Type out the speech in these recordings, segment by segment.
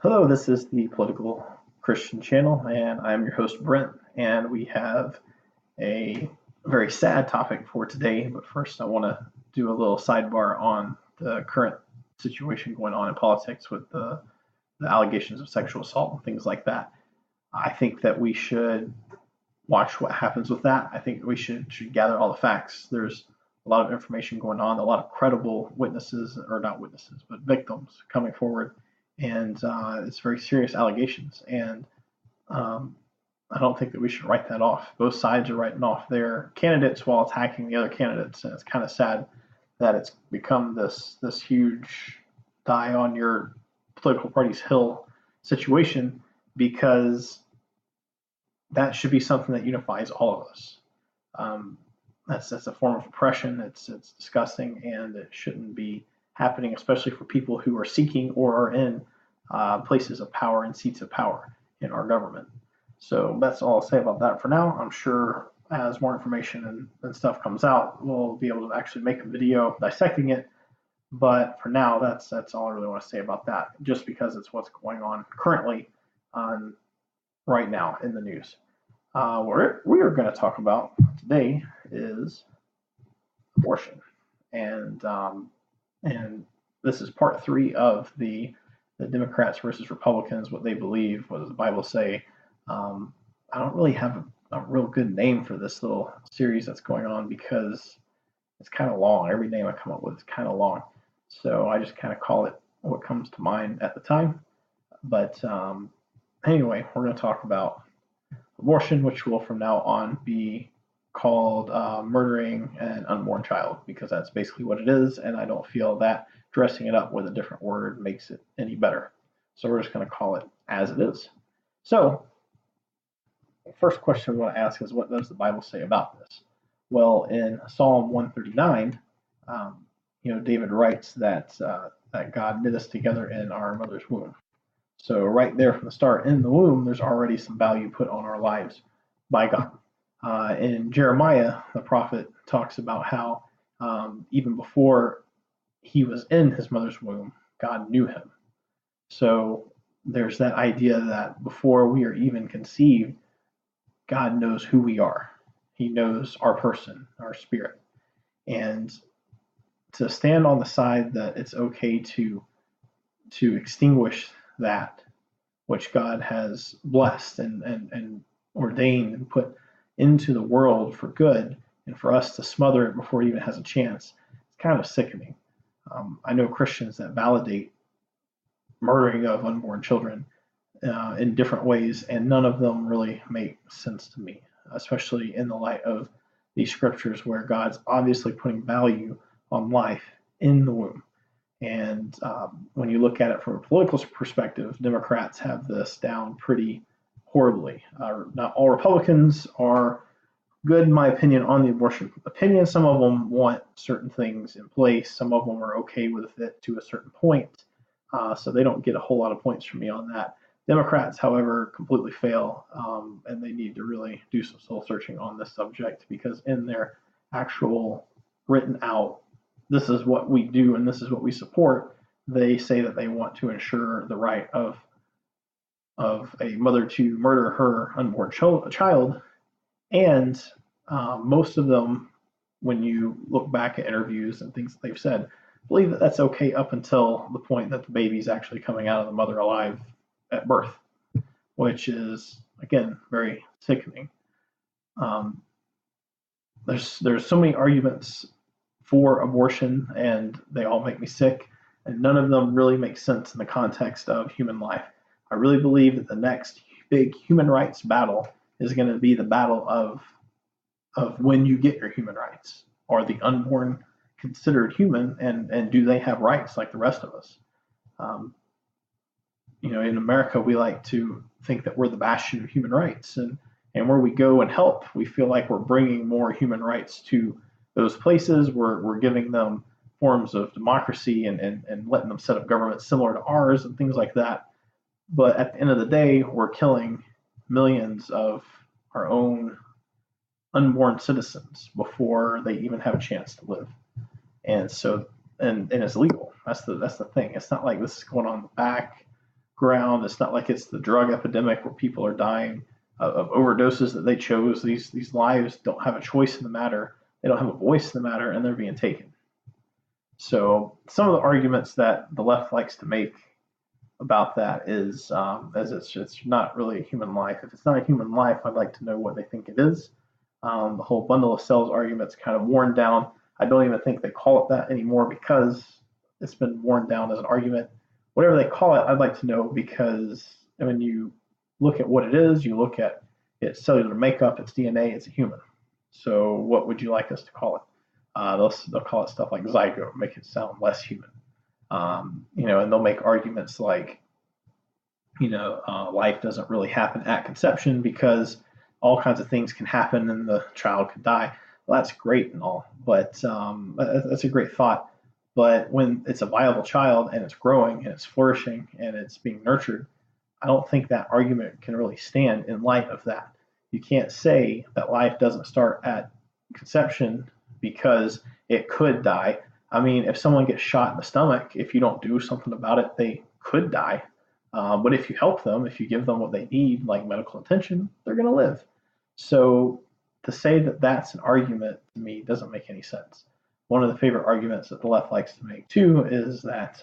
Hello, this is the Political Christian Channel, and I'm your host, Brent. And we have a very sad topic for today. But first, I want to do a little sidebar on the current situation going on in politics with the allegations of sexual assault and things like that. I think that we should watch what happens with that. I think we should gather all the facts. There's a lot of information going on, a lot of credible witnesses, or not witnesses, but victims coming forward, and it's very serious allegations. And um, I don't think that we should write that off. Both sides are writing off their candidates while attacking the other candidates, and it's kind of sad that it's become this huge die on your political party's hill situation because that should be something that unifies all of us. Um, that's a form of oppression. It's disgusting, and it shouldn't be happening, especially for people who are seeking or are in places of power and seats of power in our government. So that's all I'll say about that for now. I'm sure as more information and stuff comes out, we'll be able to actually make a video dissecting it. But for now, that's all I really want to say about that, just because it's what's going on currently on right now in the news. What we are going to talk about today is abortion, and and this is part three of the Democrats versus Republicans, what they believe, what does the Bible say. I don't really have a real good name for this little series that's going on because it's kind of long. Every name I come up with is kind of long, so I just kind of call it what comes to mind at the time. But anyway, we're going to talk about abortion, which will from now on be called murdering an unborn child, because that's basically what it is, and I don't feel that dressing it up with a different word makes it any better. So we're just going to call it as it is. So the first question I want to ask is, what does the Bible say about this? Well, in Psalm 139, David writes that God knit us together in our mother's womb. So right there from the start, in the womb, there's already some value put on our lives by God. In Jeremiah, the prophet talks about how even before he was in his mother's womb, God knew him. So there's that idea that before we are even conceived, God knows who we are. He knows our person, our spirit. And to stand on the side that it's okay to extinguish that which God has blessed and ordained and put into the world for good, and for us to smother it before it even has a chance, it's kind of sickening. I know Christians that validate murdering of unborn children in different ways, and none of them really make sense to me, especially in the light of these scriptures where God's obviously putting value on life in the womb. And when you look at it from a political perspective, Democrats have this down pretty horribly. Not all Republicans are good, in my opinion, on the abortion opinion. Some of them want certain things in place. Some of them are okay with it to a certain point. So they don't get a whole lot of points from me on that. Democrats, however, completely fail, and they need to really do some soul searching on this subject, because in their actual written out, this is what we do and this is what we support, they say that they want to ensure the right of a mother to murder her unborn child. And most of them, when you look back at interviews and things that they've said, believe that that's okay up until the point that the baby's actually coming out of the mother alive at birth, which is, again, very sickening. There's so many arguments for abortion, and they all make me sick, and none of them really make sense in the context of human life. I really believe that the next big human rights battle is going to be the battle of when you get your human rights. Are the unborn considered human, and do they have rights like the rest of us? In America, we like to think that we're the bastion of human rights, and where we go and help, we feel like we're bringing more human rights to those places. We're giving them forms of democracy and letting them set up governments similar to ours and things like that. But at the end of the day, we're killing millions of our own unborn citizens before they even have a chance to live. And so, and it's legal. That's the thing. It's not like this is going on in the back. ground. It's not like it's the drug epidemic where people are dying of overdoses that they chose. These lives don't have a choice in the matter. They don't have a voice in the matter, and they're being taken. So some of the arguments that the left likes to make about that is, as it's not really a human life. If it's not a human life, I'd like to know what they think it is. The whole bundle of cells argument's kind of worn down. I don't even think they call it that anymore because it's been worn down as an argument. Whatever they call it, I'd like to know because when you look at what it is, you look at its cellular makeup, its DNA, it's a human. So what would you like us to call it? They'll call it stuff like zygote, make it sound less human. And they'll make arguments like, life doesn't really happen at conception because all kinds of things can happen and the child could die. Well, that's great and all, but that's a great thought. But when it's a viable child and it's growing and it's flourishing and it's being nurtured, I don't think that argument can really stand in light of that. You can't say that life doesn't start at conception because it could die. I mean, if someone gets shot in the stomach, if you don't do something about it, they could die. But if you help them, if you give them what they need, like medical attention, they're going to live. So to say that that's an argument to me doesn't make any sense. One of the favorite arguments that the left likes to make too is that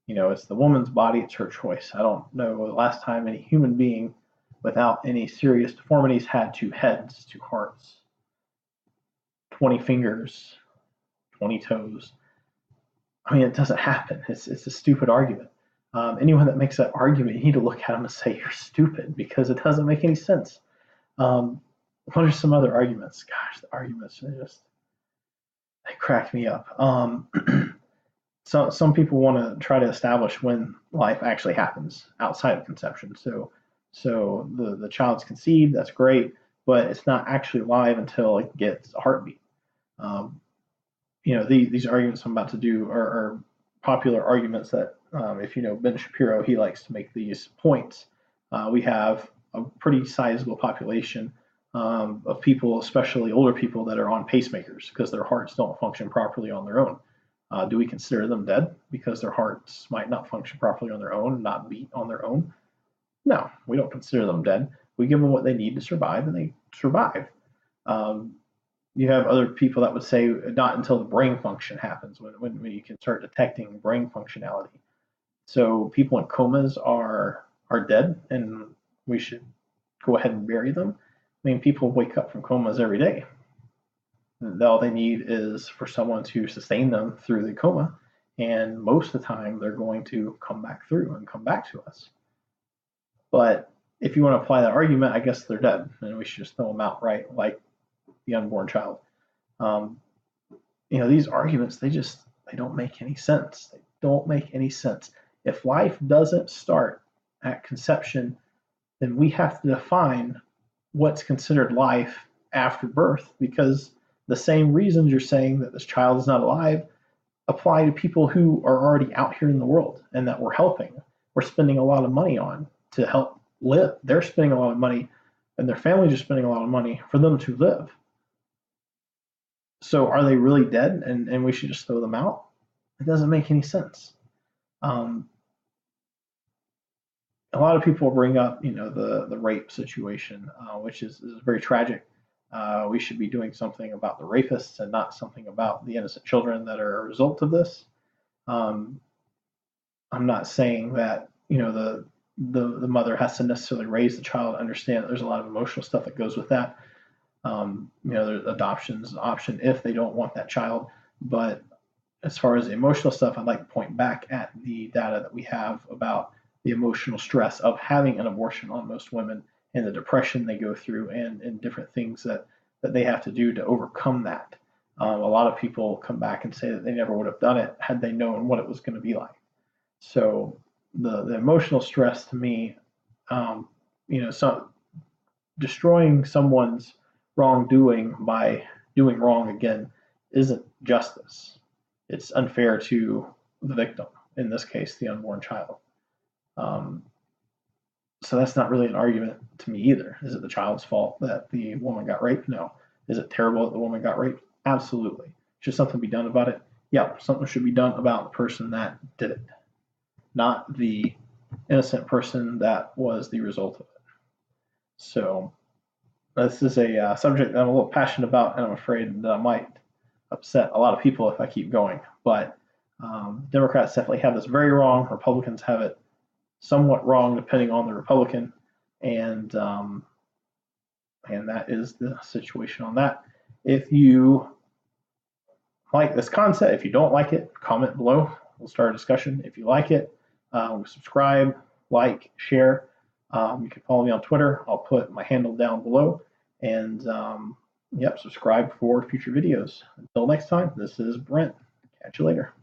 it's the woman's body, it's her choice. I don't know the last time any human being without any serious deformities had 2 heads, 2 hearts, 20 fingers, 20 toes. I mean, it doesn't happen. It's a stupid argument. Anyone that makes that argument, you need to look at them and say you're stupid because it doesn't make any sense. What are some other arguments? Gosh, the arguments they crack me up. So some people want to try to establish when life actually happens outside of conception. So the child's conceived, that's great, but it's not actually live until it gets a heartbeat. These arguments I'm about to do are popular arguments that, if you know Ben Shapiro, he likes to make these points. We have a pretty sizable population of people, especially older people, that are on pacemakers because their hearts don't function properly on their own. Do we consider them dead because their hearts might not function properly on their own, not beat on their own? No, we don't consider them dead. We give them what they need to survive, and they survive. You have other people that would say not until the brain function happens when you can start detecting brain functionality. So people in comas are dead, and we should go ahead and bury them. I mean, people wake up from comas every day. All they need is for someone to sustain them through the coma, and most of the time they're going to come back through and come back to us. But if you want to apply that argument, I guess they're dead, and we should just throw them out, right? Like the unborn child. These arguments, they don't make any sense. They don't make any sense. If life doesn't start at conception, then we have to define what's considered life after birth, because the same reasons you're saying that this child is not alive apply to people who are already out here in the world and that we're helping. We're spending a lot of money on to help live. They're spending a lot of money, and their families are spending a lot of money for them to live. So are they really dead and we should just throw them out? It doesn't make any sense. A lot of people bring up, the rape situation, which is very tragic. We should be doing something about the rapists and not something about the innocent children that are a result of this. I'm not saying that, the mother has to necessarily raise the child. Understand that there's a lot of emotional stuff that goes with that. There's adoption's an option if they don't want that child. But as far as the emotional stuff, I'd like to point back at the data that we have about the emotional stress of having an abortion on most women and the depression they go through and different things that they have to do to overcome that. A lot of people come back and say that they never would have done it had they known what it was going to be like. So the emotional stress to me, so destroying someone's wrongdoing by doing wrong again isn't justice. It's unfair to the victim, in this case, the unborn child. So that's not really an argument to me either. Is it the child's fault that the woman got raped? No. Is it terrible that the woman got raped? Absolutely. Should something be done about it? Yeah, something should be done about the person that did it, not the innocent person that was the result of it. So this is a subject that I'm a little passionate about, and I'm afraid that I might upset a lot of people if I keep going. But Democrats definitely have this very wrong. Republicans have it somewhat wrong, depending on the Republican, and that is the situation on that. If you like this concept, if you don't like it, comment below. We'll start a discussion. If you like it, subscribe, like, share. You can follow me on Twitter. I'll put my handle down below. And yep, subscribe for future videos. Until next time, this is Brent. Catch you later.